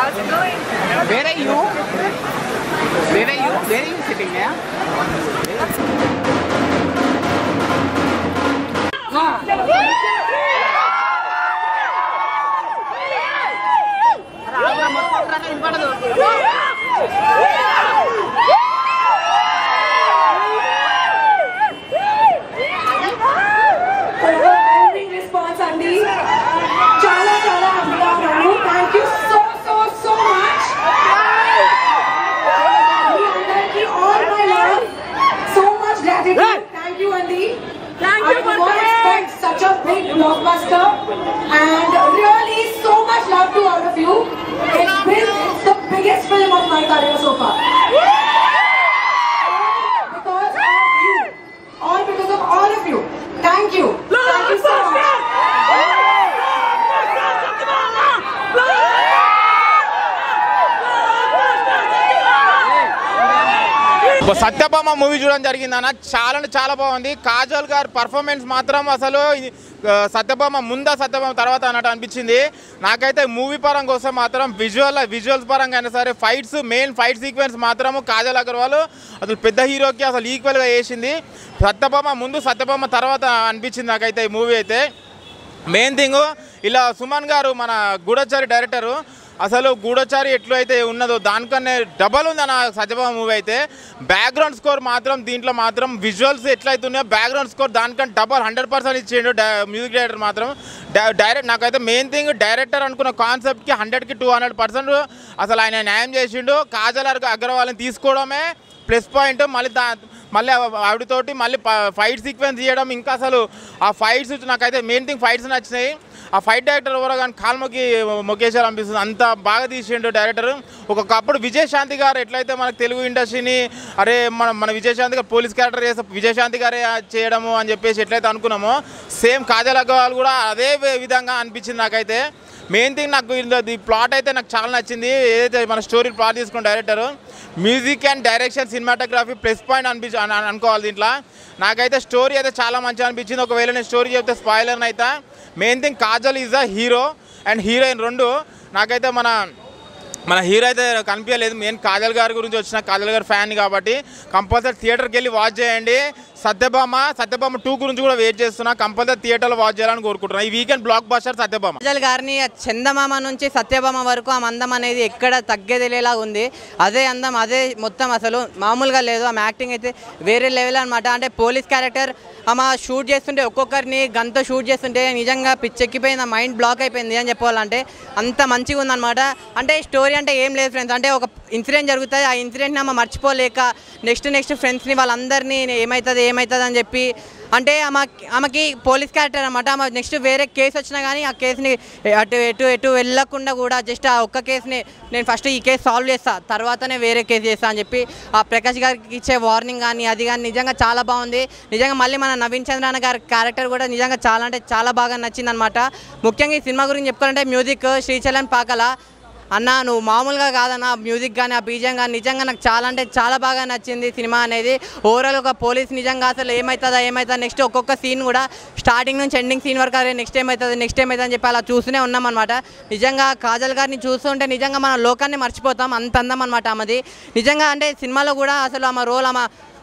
How's it going? Where are you? Where are you? Where are you sitting here? Response, Andy. Chala happy. Thank you so much. All my love, so much gratitude. Thank you, Andy. Thank you for expect such a big blockbuster, and really so much love to all of you. It's the biggest film of my career so far. Because of you, all because of all of you. Thank you. Thank you so much. Satyabhama movie చూడడం జరిగిందన్న చాలా బాగుంది. కాజల్ గారి performance మాత్రం అసలు సత్యభామ ముందా సత్యభామ తర్వాత అన్నట్టు అనిపించింది నాకైతే. మూవీ పరంగా వస్తే మాత్రం విజువల్స్ పరంగా అయినా సరే మెయిన్ ఫైట్ సీక్వెన్స్ మాత్రం కాజల్ అగర్వాల్ అసలు పెద్ద హీరోకి అసలు ఈక్వల్గా చేసింది. సత్యభామ ముందు సత్యభామ తర్వాత అనిపించింది నాకైతే ఈ మూవీ అయితే. మెయిన్ థింగ్ ఇలా సుమన్ గారు మన గూఢచారి డైరెక్టరు అసలు గూఢచారి ఎట్లయితే ఉన్నదో దానికన్నా డబల్ ఉందన్న సత్యభామ మూవీ అయితే. బ్యాక్గ్రౌండ్ స్కోర్ మాత్రం దీంట్లో మాత్రం విజువల్స్ ఎట్లయితే ఉన్నాయో బ్యాక్గ్రౌండ్ స్కోర్ దానికన్నా డబల్ 100% ఇచ్చిండు మ్యూజిక్ డైరెక్టర్ మాత్రం. డైరెక్ట్ నాకైతే మెయిన్ థింగ్ డైరెక్టర్ అనుకున్న కాన్సెప్ట్కి 100కి 200% అసలు ఆయన న్యాయం చేసిండు. కాజల్ అగర్వాల్ని తీసుకోవడమే ప్లస్ పాయింట్. మళ్ళీ ఆవిడతోటి మళ్ళీ ఫైట్ సీక్వెన్స్ చేయడం, ఇంకా అసలు ఆ ఫైట్స్ నాకైతే మెయిన్ థింగ్ ఫైట్స్ నచ్చినాయి. ఆ ఫైట్ డైరెక్టర్ ఎవరో కానీ కాల్మకి మొకేశాలు అనిపిస్తుంది, అంత బాగా తీసిండు డైరెక్టర్. ఒకప్పుడు విజయశాంతి గారు ఎట్లయితే మనకు తెలుగు ఇండస్ట్రీని మన విజయశాంతి గారు పోలీస్ క్యారెక్టర్ చేస్తే విజయశాంతి గారే చేయడము అని చెప్పేసి ఎట్లయితే అనుకున్నామో సేమ్ కాజల్ అగర్వాల్ కూడా అదే విధంగా అనిపించింది నాకైతే. మెయిన్ థింగ్ నాకు ఈ ప్లాట్ అయితే నాకు చాలా నచ్చింది. ఏదైతే మన స్టోరీ ప్లాట్ తీసుకున్న director music and direction cinematography plus point అనుకోవాలి దీంట్లో. నాకైతే స్టోరీ అయితే చాలా మంచిగా అనిపించింది. ఒకవేళ నేను స్టోరీ చెప్తే స్పాయిలర్ అయితే. Main thing Kajal is the hero and heroine రెండు. నాకైతే మన హీరో అయితే కనిపించలేదు. మెయిన్ కాజల్ గారి గురించి వచ్చిన కాజల్ గారి ఫ్యాన్ కాబట్టి కంపల్సరీ థియేటర్కి వెళ్ళి వాచ్ చేయండి. సత్యభామ 2 గురించి కూడా వెయిట్ చేస్తున్నా. కంపల్సరీ థియేటర్లో వాచ్ చేయాలని కోరుకుంటున్నా. ఈ weekend block buster Satyabhama. Kajal గారిని చందమామ నుంచి సత్యభామ వరకు ఆ అందం అనేది ఎక్కడ తగ్గేదిలేలా ఉంది. అదే అందం అదే మొత్తం అసలు మామూలుగా లేదు. ఆమె యాక్టింగ్ అయితే వేరే లెవెల్ అనమాట. అంటే పోలీస్ క్యారెక్టర్ ఆమె షూట్ చేస్తుంటే ఒక్కొక్కరిని గన్తో షూట్ చేస్తుంటే నిజంగా పిచ్చెక్కిపోయింది, మైండ్ బ్లాక్ అయిపోయింది అని చెప్పాలంటే. అంత మంచిగా ఉందన్నమాట. అంటే స్టోరీ అంటే ఏం లేదు ఫ్రెండ్స్, అంటే ఒక ఇన్సిడెంట్ జరుగుతుంది. ఆ ఇన్సిడెంట్ని ఆమె మర్చిపోలేక నెక్స్ట్ ఫ్రెండ్స్ని వాళ్ళందరినీ ఏమవుతుంది అని చెప్పి అంటే ఆమెకి పోలీస్ క్యారెక్టర్ అనమాట. ఆమె నెక్స్ట్ వేరే కేసు వచ్చినా కానీ ఆ కేసుని ఎటు వెళ్ళకుండా కూడా జస్ట్ ఆ ఒక్క కేసుని నేను ఫస్ట్ ఈ కేసు సాల్వ్ చేస్తా తర్వాతనే వేరే కేసు చేస్తా అని చెప్పి ఆ ప్రకాష్ గారికి ఇచ్చే వార్నింగ్ కానీ అది కానీ నిజంగా చాలా బాగుంది. నిజంగా మళ్ళీ మన నవీన్ చంద్రన్న గారి క్యారెక్టర్ కూడా నిజంగా చాలా అంటే చాలా బాగా నచ్చింది అనమాట. ముఖ్యంగా ఈ సినిమా గురించి చెప్పుకోవాలంటే మ్యూజిక్ శ్రీచరణ్ పాకల అన్న నువ్వు మామూలుగా కాదన్న. మ్యూజిక్ కానీ ఆ బీజం కానీ నిజంగా నాకు చాలా అంటే చాలా బాగా నచ్చింది సినిమా అనేది. ఓవరాల్ ఒక పోలీస్ నిజంగా అసలు ఏమవుతుందా నెక్స్ట్ ఒక్కొక్క సీన్ కూడా స్టార్టింగ్ నుంచి ఎండింగ్ సీన్ వరకు అరే నెక్స్ట్ ఏమవుతుంది అని చెప్పి అలా చూస్తూనే ఉన్నాం అనమాట. నిజంగా కాజల్ గారిని చూస్తుంటే నిజంగా మన లోకాన్ని మర్చిపోతాం, అంత అందం అనమాట ఆమెది. నిజంగా అంటే సినిమాలో కూడా అసలు ఆమె రోల్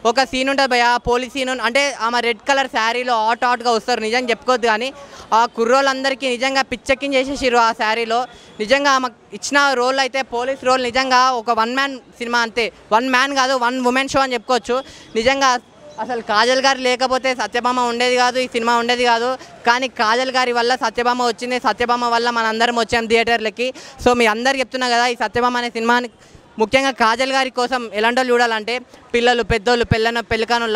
ఒక సీన్ ఉంటుంది భయ పోలీస్ సీన్. అంటే ఆమె రెడ్ కలర్ శారీలో హాట్గా వస్తారు. నిజంగా చెప్పుకోవద్దు కానీ ఆ కుర్రోళ్ళందరికీ నిజంగా పిచ్చెక్కించేసేసారు ఆ శారీలో. నిజంగా ఆమె ఇచ్చిన రోల్ అయితే పోలీస్ రోల్ నిజంగా ఒక 1 మ్యాన్ సినిమా అంతే. 1 మ్యాన్ కాదు 1 ఉమెన్ షో అని చెప్పుకోవచ్చు. నిజంగా అసలు కాజల్ గారు లేకపోతే సత్యభామ ఉండేది కాదు, ఈ సినిమా ఉండేది కాదు. కానీ కాజల్ గారి వల్ల సత్యభామ వచ్చింది, సత్యభామ వల్ల మనందరం వచ్చాం థియేటర్లకి. సో మీ అందరు చెప్తున్నా కదా ఈ సత్యభామ అనే సినిమాని ముఖ్యంగా కాజల్ గారి కోసం ఎలాంటి వాళ్ళు చూడాలంటే పిల్లలు పెద్దోళ్ళు పెళ్ళికాను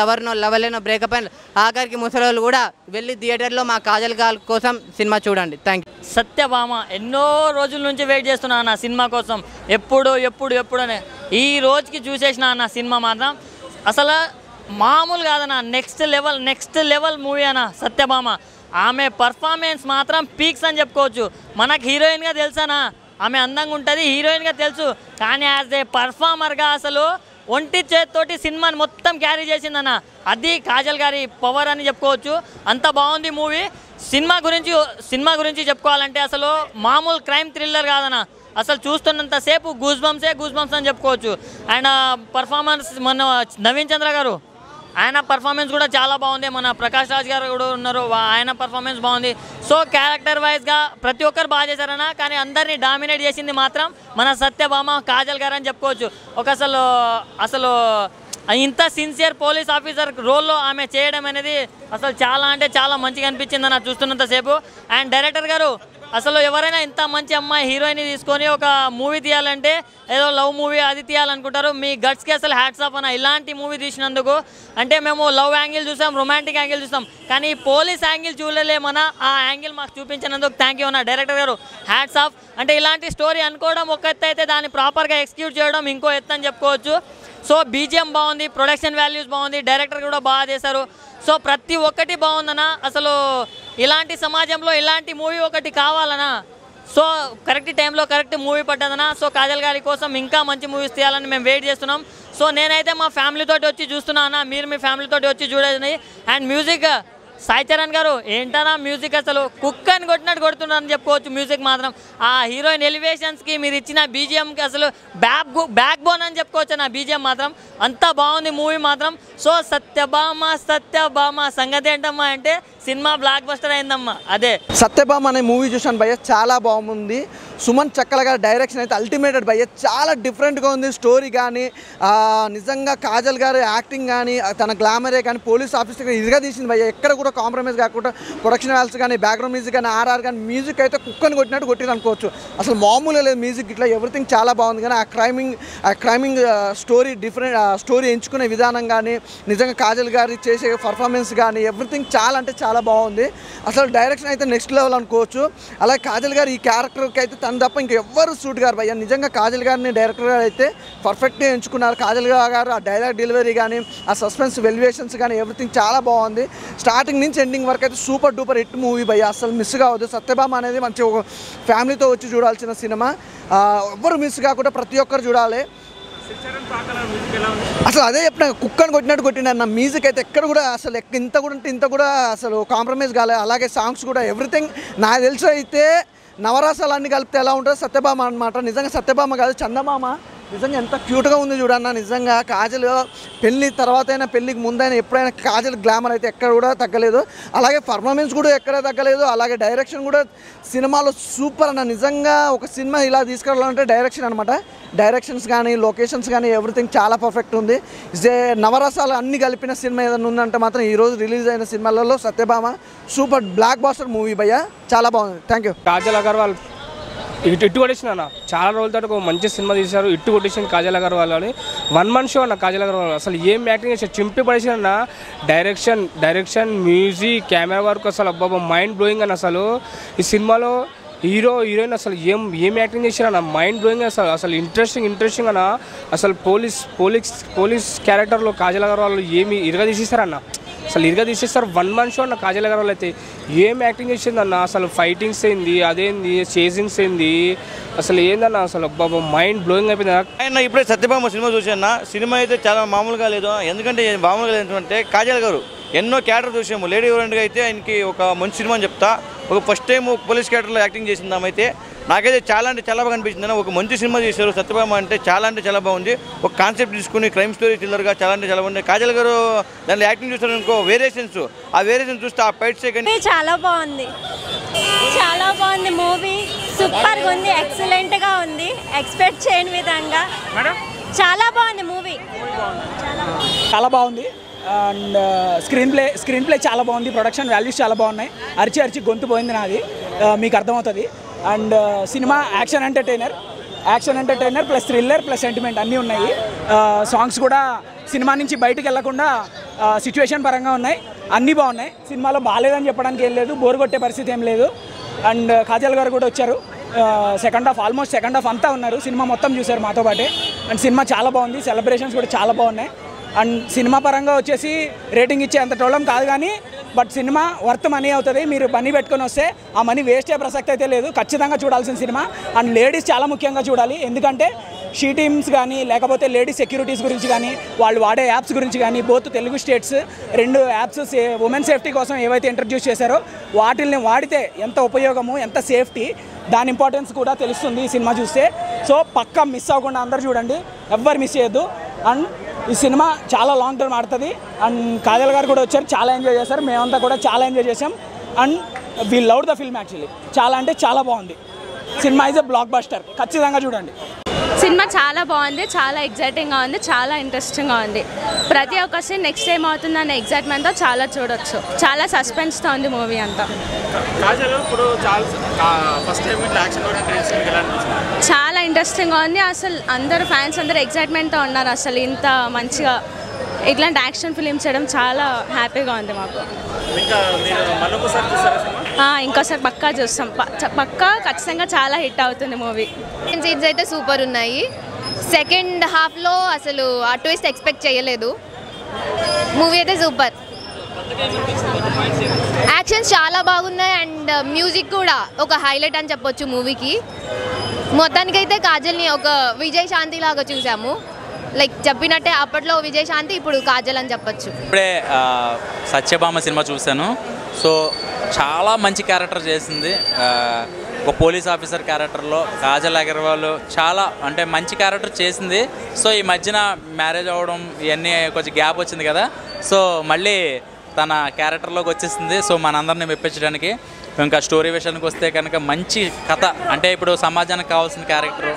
లవర్లేనో బ్రేకప్ అయిన ఆఖరికి ముసలోళ్ళు కూడా వెళ్ళి థియేటర్లో మా కాజల్ గారి కోసం సినిమా చూడండి. Thank you. సత్యభామ ఎన్నో రోజుల నుంచి వెయిట్ చేస్తున్నాను నా సినిమా కోసం. ఎప్పుడనే ఈ రోజుకి చూసేసిన నా సినిమా మాత్రం అసలు మామూలు కాదన్న. నెక్స్ట్ లెవెల్ మూవీ అన్న సత్యభామ. ఆమె పర్ఫార్మెన్స్ మాత్రం పీక్స్ అని చెప్పుకోవచ్చు. మనకు హీరోయిన్గా తెలుసానా ఆమె అందంగా ఉంటుంది, హీరోయిన్గా తెలుసు. కానీ యాజ్ ఏ పర్ఫార్మర్గా అసలు ఒంటి చేతితోటి సినిమాని మొత్తం క్యారీ చేసిందన్న. అది కాజల్ గారి పవర్ అని చెప్పుకోవచ్చు. అంత బాగుంది మూవీ. సినిమా గురించి చెప్పుకోవాలంటే అసలు మామూలు క్రైమ్ థ్రిల్లర్ కాదన్న. అసలు చూస్తున్నంతసేపు గూస్ బంప్స్ అని చెప్పుకోవచ్చు. అండ్ పర్ఫార్మెన్స్ మన నవీన్ చంద్ర గారు ఆయన పర్ఫార్మెన్స్ కూడా చాలా బాగుంది. మన ప్రకాష్ రాజ్ గారు కూడా ఉన్నారు, ఆయన పర్ఫార్మెన్స్ బాగుంది. సో క్యారెక్టర్ వైజ్గా ప్రతి ఒక్కరు బాగా చేశారన్న. కానీ అందరినీ డామినేట్ చేసింది మాత్రం మన సత్యభామ కాజల్ గారు అని చెప్పుకోవచ్చు. ఒక అసలు ఇంత సిన్సియర్ పోలీస్ ఆఫీసర్ రోల్లో ఆమె చేయడం అనేది అసలు చాలా అంటే చాలా మంచిగా అనిపించింది అన్న చూస్తున్నంతసేపు. అండ్ డైరెక్టర్ గారు అసలు ఎవరైనా ఇంత మంచి అమ్మాయి హీరోయిన్ తీసుకొని ఒక మూవీ తీయాలంటే ఏదో లవ్ మూవీ అది తీయాలనుకుంటారు. మీ గట్స్కి అసలు హ్యాట్స్ ఆఫ్ అన్న ఇలాంటి మూవీ తీసినందుకు. అంటే మేము లవ్ యాంగిల్ చూసాం, రొమాంటిక్ యాంగిల్ చూసాం, కానీ పోలీస్ యాంగిల్ చూడలేమన్నా. ఆ యాంగిల్ మాకు చూపించినందుకు థ్యాంక్ యూ అన్న డైరెక్టర్ గారు, హ్యాట్స్ ఆఫ్. అంటే ఇలాంటి స్టోరీ అనుకోవడం ఒక ఎత్తు అయితే దాన్ని ప్రాపర్గా ఎగ్జిక్యూట్ చేయడం ఇంకో ఎత్తు అని చెప్పుకోవచ్చు. సో బీజిఎం బాగుంది, ప్రొడక్షన్ వాల్యూస్ బాగుంది, డైరెక్టర్ కూడా బాగా చేశారు. సో ప్రతి ఒక్కటి బాగుందన్న. అసలు ఇలాంటి సమాజంలో ఇలాంటి మూవీ ఒకటి కావాలన్నా. సో కరెక్ట్ టైంలో కరెక్ట్ మూవీ పడ్డదన్నా. సో కాజల్ గారి కోసం ఇంకా మంచి మూవీస్ తీయాలని మేము వెయిట్ చేస్తున్నాం. సో నేనైతే మా ఫ్యామిలీతో వచ్చి చూస్తున్నా అన్న, మీరు మీ ఫ్యామిలీతో వచ్చి చూడండి. అండ్ మ్యూజిక్ సాయి చరణ్ గారు ఏంటన్నా మ్యూజిక్ అసలు కుక్ అని కొట్టినట్టు కొడుతున్నారని చెప్పుకోవచ్చు. మ్యూజిక్ మాత్రం ఆ హీరోయిన్ ఎలివేషన్స్కి మీరు ఇచ్చిన బీజిఎంకి అసలు బ్యాక్ బోన్ అని చెప్పుకోవచ్చు అన్న. బీజిఎం మాత్రం అంత బాగుంది మూవీ మాత్రం. సో సత్యభామ సంగతి ఏంటమ్మా అంటే సినిమా బ్లాక్ బస్టర్ అయిందమ్మా. అదే సత్యభామ అనే మూవీ చూశాను భయ్య, చాలా బాగుంది. సుమన్ చక్కల గారి డైరెక్షన్ అయితే అల్టిమేటెడ్ భయ్య, చాలా డిఫరెంట్గా ఉంది. స్టోరీ కానీ నిజంగా కాజల్ గారి యాక్టింగ్ కానీ తన గ్లామరే కానీ పోలీస్ ఆఫీసర్ ఇదిగా తీసింది భయ్య. ఎక్కడ కూడా కాంప్రమైజ్ కాకుండా ప్రొడక్షన్ వాల్స్ కానీ బ్యాక్గ్రౌండ్ మ్యూజిక్ కానీ ఆర్ఆర్ కానీ మ్యూజిక్ అయితే కుక్కని కొట్టినట్టు కొట్టింది అనుకోవచ్చు. అసలు మామూలుగా లేదు మ్యూజిక్, ఇట్లా ఎవ్రీథింగ్ చాలా బాగుంది. కానీ ఆ క్రైమింగ్ స్టోరీ స్టోరీ ఎంచుకునే విధానం కానీ నిజంగా కాజల్ గారి చేసే పర్ఫార్మెన్స్ కానీ ఎవ్రీథింగ్ చాలా అంటే చాలా బాగుంది. అసలు డైరెక్షన్ అయితే నెక్స్ట్ లెవెల్ అనుకోవచ్చు. అలాగే కాజల్ గారు ఈ క్యారెక్టర్కి అయితే తను తప్ప ఇంకెవ్వరు సూట్ గారు భయ్య. నిజంగా కాజల్ గారిని డైరెక్టర్ గారు అయితే పర్ఫెక్ట్గా ఎంచుకున్నారు. కాజల్ గారు ఆ డైలాగ్ డెలివరీ కానీ ఆ సస్పెన్స్ వెల్యుయేషన్స్ కానీ ఎవ్రీథింగ్ చాలా బాగుంది. స్టార్టింగ్ నుంచి ఎండింగ్ వరకు అయితే సూపర్ డూపర్ హిట్ మూవీ భయ్య, అసలు మిస్ కావద్దు. సత్యభామ అనేది మంచి ఒక ఫ్యామిలీతో వచ్చి చూడాల్సిన సినిమా, ఎవ్వరు మిస్ కాకుండా ప్రతి ఒక్కరు చూడాలి. అసలు అదే చెప్పిన కుక్కని కొట్టినట్టు కొట్టిన అన్న. మ్యూజిక్ అయితే ఎక్కడ కూడా అసలు ఇంత కూడా అసలు కాంప్రమైజ్ కాలేదు. అలాగే సాంగ్స్ కూడా ఎవ్రీథింగ్ నాకు తెలిసి అయితే నవరాసాలన్నీ కలిపితే ఎలా ఉంటుందో సత్యభామ అనమాట. నిజంగా సత్యభామ కాదు చందమామ. నిజంగా ఎంత క్యూట్గా ఉంది చూడన్న. నిజంగా కాజల్ పెళ్ళి తర్వాత అయినా పెళ్ళికి ముందైనా ఎప్పుడైనా కాజల్ గ్లామర్ అయితే ఎక్కడ కూడా తగ్గలేదు. అలాగే పర్ఫార్మెన్స్ కూడా ఎక్కడ తగ్గలేదు. అలాగే డైరెక్షన్ కూడా సినిమాలో సూపర్ అన్న. నిజంగా ఒక సినిమా ఇలా తీసుకెళ్ళాలంటే డైరెక్షన్ అనమాట. డైరెక్షన్స్ కానీ లొకేషన్స్ కానీ ఎవ్రీథింగ్ చాలా పర్ఫెక్ట్ ఉంది. నవరసాలు అన్ని కలిపిన సినిమా ఏదైనా ఉందంటే మాత్రం ఈరోజు రిలీజ్ అయిన సినిమాలలో Satyabhama super blockbuster movie భయ్య, చాలా బాగుంది. Thank you. కాజల్ అగర్వాల్ ఇట్టు కొట్టేసిన అన్న, చాలా రోజుల తర్వాత ఒక మంచి సినిమా తీశారు. ఇట్టు కొట్టేసిన కాజల్ అగర్వాల్ అని 1 man షో అన్న. కాజల్ అగర్వాల్ అసలు ఏం యాక్టింగ్ చేశారు, చింపి పడేసిన అన్న. డైరెక్షన్ మ్యూజిక్ కెమెరా వర్క్ అసలు అబ్బాబా మైండ్ బ్లోయింగ్ అని. అసలు ఈ సినిమాలో హీరోయిన్ అసలు ఏం యాక్టింగ్ చేశారన్న, మైండ్ బ్లోయింగ్. అసలు ఇంట్రెస్టింగ్ అన్న. అసలు పోలీస్ క్యారెక్టర్లో కాజల్ అగర్వాల్ ఏమి ఇరగా తీసేస్తారన్న, అసలు ఇరగా తీసేస్తారు. 1 man షో అన్న. కాజల్ అగర్వాల్ అయితే ఏం యాక్టింగ్ చేసిందన్న. అసలు ఫైటింగ్స్ ఏంది, అదేంది చేసింగ్స్ ఏంది, అసలు ఏందన్న, అసలు బాబా మైండ్ బ్లోయింగ్ అయిపోయింది. ఆయన ఇప్పుడే సత్యభామ సినిమా చూసాను. సినిమా అయితే చాలా మామూలుగా లేదు. ఎందుకంటే మామూలుగా లేదంటే కాజల్ గారు ఎన్నో క్యారెక్టర్ చూసాము. లేడీ ఓరియంట్గా అయితే ఆయనకి ఒక మంచి సినిమా అని చెప్తా. ఒక ఫస్ట్ టైం పోలీస్ క్యారెక్టర్లో యాక్టింగ్ చేసింది ఆమె అయితే. నాకైతే చాలా అంటే చాలా బాగా అనిపించింది. ఒక మంచి సినిమా చేశారు సత్యభామ అంటే చాలా బాగుంది. ఒక కాన్సెప్ట్ తీసుకుని క్రైమ్ స్టోరీ థ్రిల్లర్గా చాలా బాగుంది. కాజల్ గారు దాంట్లో యాక్టింగ్ చూస్తారు అనుకో, వేరియేషన్స్ ఆ వేరియేషన్ చూస్తే ఆ ఫైట్స్ చాలా బాగుంది మూవీ. సూపర్గా ఉంది, ఎక్సలెంట్గా ఉంది, ఎక్స్పెక్ట్ చేయని విధంగా చాలా బాగుంది మూవీ. చాలా బాగుంది. అండ్ స్క్రీన్ ప్లే చాలా బాగుంది. ప్రొడక్షన్ వాల్యూస్ చాలా బాగున్నాయి. అరిచి గొంతు పోయింది నాది, మీకు అర్థమవుతుంది. And cinema action entertainer plus thriller plus sentiment అన్నీ ఉన్నాయి. సాంగ్స్ కూడా సినిమా నుంచి బయటకు వెళ్లకుండా సిచ్యువేషన్ పరంగా ఉన్నాయి, అన్నీ బాగున్నాయి. సినిమాలో బాగాలేదని చెప్పడానికి ఏం లేదు, బోర్ కొట్టే పరిస్థితి ఏం లేదు. అండ్ కాజల్ గారు కూడా వచ్చారు. ఆల్మోస్ట్ సెకండ్ హాఫ్ అంతా ఉన్నారు. సినిమా మొత్తం చూశారు మాతో పాటే. అండ్ సినిమా చాలా బాగుంది. సెలబ్రేషన్స్ కూడా చాలా బాగున్నాయి. అండ్ సినిమా పరంగా వచ్చేసి రేటింగ్ ఇచ్చే అంత టోలం కాదు, కానీ బట్ సినిమా వర్త్ మనీ అవుతుంది. మీరు మనీ పెట్టుకొని వస్తే ఆ మనీ వేస్ట్ అయ్యే ప్రసక్తి అయితే లేదు. ఖచ్చితంగా చూడాల్సిన సినిమా. అండ్ లేడీస్ చాలా ముఖ్యంగా చూడాలి. ఎందుకంటే షీ టీమ్స్ కానీ లేకపోతే లేడీస్ సెక్యూరిటీస్ గురించి కానీ వాళ్ళు వాడే యాప్స్ గురించి కానీ both Telugu states 2 apps women safety కోసం ఏవైతే ఇంట్రడ్యూస్ చేశారో వాటిల్ని వాడితే ఎంత ఉపయోగము, ఎంత సేఫ్టీ దాని ఇంపార్టెన్స్ కూడా తెలుస్తుంది ఈ సినిమా చూస్తే. సో పక్కా మిస్ అవ్వకుండా అందరు చూడండి, ఎవ్వరు మిస్ చేయొద్దు. అండ్ ఈ సినిమా చాలా లాంగ్ టర్మ్ ఆడుతుంది. అండ్ కాజల్ గారు కూడా వచ్చారు, చాలా ఎంజాయ్ చేశారు, మేమంతా కూడా చాలా ఎంజాయ్ చేసాం. And we love the film actually. చాలా అంటే చాలా బాగుంది cinema. Is a block buster, ఖచ్చితంగా చూడండి. సినిమా చాలా బాగుంది, చాలా ఎగ్జైటింగ్గా ఉంది, చాలా ఇంట్రెస్టింగ్గా ఉంది. ప్రతి ఒక్క సీన్ నెక్స్ట్ టైం అవుతుందనే ఎగ్జైట్మెంట్తో చాలా చూడొచ్చు. చాలా సస్పెన్స్తో ఉంది మూవీ అంతా. చాలా ఇంట్రెస్టింగ్గా ఉంది. అసలు అందరు ఫ్యాన్స్ అందరూ ఎగ్జైట్మెంట్తో ఉన్నారు. అసలు ఇంత మంచిగా ఇట్లాంటి యాక్షన్ ఫిలిమ్స్ చేయడం చాలా హ్యాపీగా ఉంది మాకు. ఇంకోసారి పక్కా చూస్తాం, పక్కా ఖచ్చితంగా చాలా హిట్ అవుతుంది మూవీ. సీన్స్ అయితే సూపర్ ఉన్నాయి. సెకండ్ హాఫ్లో అసలు ఆ ట్విస్ట్ ఎక్స్పెక్ట్ చేయలేదు. మూవీ అయితే సూపర్. యాక్షన్స్ చాలా బాగున్నాయి అండ్ మ్యూజిక్ కూడా ఒక హైలైట్ అని చెప్పొచ్చు మూవీకి. మొత్తానికైతే కాజల్ని ఒక విజయశాంతి లాగా చూసాము. లైక్ చెప్పినట్టే అప్పట్లో విజయశాంతి, ఇప్పుడు కాజల్ అని చెప్పొచ్చు. ఇప్పుడే సత్యభామ సినిమా చూశాను. సో చాలా మంచి క్యారెక్టర్ చేసింది. ఒక పోలీస్ ఆఫీసర్ క్యారెక్టర్లో కాజల్ అగర్వాల్ చాలా అంటే మంచి క్యారెక్టర్ చేసింది. సో ఈ మధ్యన మ్యారేజ్ అవ్వడం ఇవన్నీ కొంచెం గ్యాప్ వచ్చింది కదా, సో మళ్ళీ తన క్యారెక్టర్లోకి వచ్చేసింది. సో మనందరినీ మెప్పించడానికి. ఇంకా స్టోరీ విషయానికి వస్తే కనుక మంచి కథ, అంటే ఇప్పుడు సమాజానికి కావాల్సిన క్యారెక్టరు,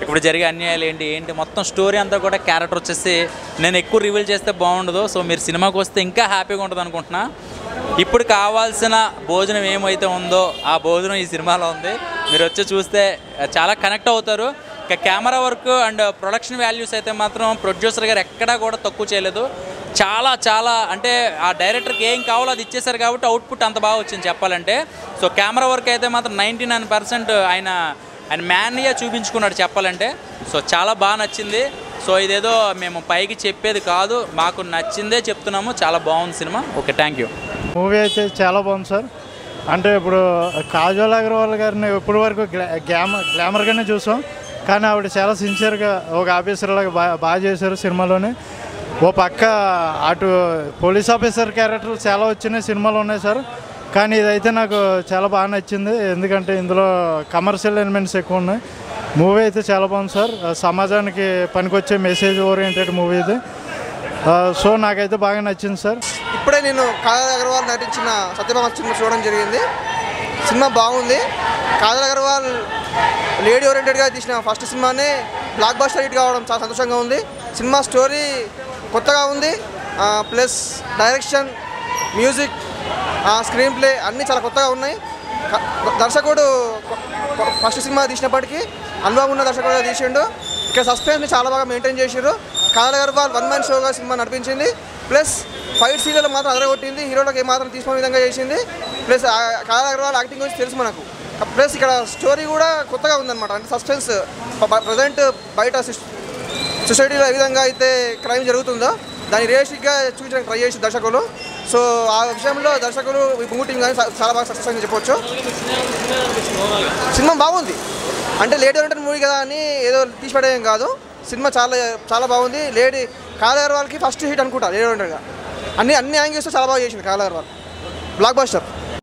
ఇప్పుడు జరిగే అన్యాయాలు ఏంటి మొత్తం స్టోరీ అంతా కూడా క్యారెక్టర్ వచ్చేసి నేను ఎక్కువ రివీల్ చేస్తే బాగుండదు. సో మీరు సినిమాకి వస్తే ఇంకా హ్యాపీగా ఉంటుంది అనుకుంటున్నా. ఇప్పుడు కావాల్సిన భోజనం ఏమైతే ఉందో ఆ భోజనం ఈ సినిమాలో ఉంది. మీరు వచ్చి చూస్తే చాలా కనెక్ట్ అవుతారు. ఇక camera work and production values అయితే మాత్రం ప్రొడ్యూసర్ గారు ఎక్కడా కూడా తక్కువ చేయలేదు. చాలా చాలా అంటే ఆ డైరెక్టర్కి ఏం కావాలో అది ఇచ్చేశారు కాబట్టి అవుట్పుట్ అంత బాగా వచ్చింది చెప్పాలంటే. సో కెమెరా వర్క్ అయితే మాత్రం 99% ఆయన మ్యాన్గా చూపించుకున్నాడు చెప్పాలంటే. సో చాలా బాగా నచ్చింది. సో ఇదేదో మేము పైకి చెప్పేది కాదు, మాకు నచ్చిందే చెప్తున్నాము. చాలా బాగుంది cinema. Okay, thank you. Movie అయితే చాలా బాగుంది సార్. అంటే ఇప్పుడు కాజల్ అగర్వాల్ గారిని ఇప్పటి వరకు గ్లామర్గానే చూసాం, కానీ ఆవిడ చాలా సిన్సియర్గా ఒక ఆఫీసర్ లాగా బాగా చేశారు సినిమాలోనే. ఓ పక్క అటు పోలీస్ ఆఫీసర్ క్యారెక్టర్లు చాలా వచ్చినాయి సినిమాలో ఉన్నాయి సార్, కానీ ఇదైతే నాకు చాలా బాగా నచ్చింది. ఎందుకంటే ఇందులో కమర్షియల్ ఎలిమెంట్స్ ఎక్కువ ఉన్నాయి. మూవీ అయితే చాలా బాగుంది సార్. సమాజానికి పనికొచ్చే మెసేజ్ ఓరియంటెడ్ మూవీ ఇది. సో నాకైతే బాగా నచ్చింది సార్. ఇప్పుడే నేను కాజల్ అగర్వాల్ నటించిన సత్యభామ సినిమా చూడడం జరిగింది. సినిమా బాగుంది. కాజల్ అగర్వాల్ లేడీ ఓరియంటెడ్గా తీసిన ఫస్ట్ సినిమానే బ్లాక్ బస్టర్ హిట్ కావడం చాలా సంతోషంగా ఉంది. సినిమా స్టోరీ కొత్తగా ఉంది, plus direction, music, screen play అన్నీ చాలా కొత్తగా ఉన్నాయి. దర్శకుడు ఫస్ట్ సినిమా తీసినప్పటికీ అనుభవం ఉన్న దర్శకుడుగా తీసిండు. ఇక్కడ సస్పెన్స్ని చాలా బాగా మెయింటైన్ చేసారు. కాజల్ అగర్వాల్ వన్ మ్యాన్ షోగా సినిమా నడిపించింది. ప్లస్ ఫైట్ సీన్లలో మాత్రం అదరగొట్టింది, హీరోలకు ఏమాత్రం తీసుకునే విధంగా చేసింది. ప్లస్ కాజల్ అగర్వాల్ యాక్టింగ్ గురించి తెలుసు మనకు. ప్లస్ ఇక్కడ స్టోరీ కూడా కొత్తగా ఉందన్నమాట. అంటే సస్పెన్స్ ప్రజెంట్ బయట సొసైటీలో ఏ విధంగా అయితే క్రైమ్ జరుగుతుందో దాన్ని రియలిస్టిక్గా చూపించడానికి ట్రై చేసి దర్శకులు. సో ఆ విషయంలో దర్శకులు మూవీ టీం కానీ చాలా బాగా సక్సెస్ అని చెప్పొచ్చు. సినిమా బాగుంది. అంటే లేడీ ఓరియంటెడ్ మూవీ కదా అని ఏదో తీసిపడేం కాదు. సినిమా చాలా చాలా బాగుంది. లేడీ కాజల్ అగర్వాల్కి ఫస్ట్ హిట్ అనుకుంటా లేడీ ఓరియంటెడ్గా. అన్ని యాంగిల్స్తో చాలా బాగా చేసింది కాజల్ అగర్వాల్. Block buster.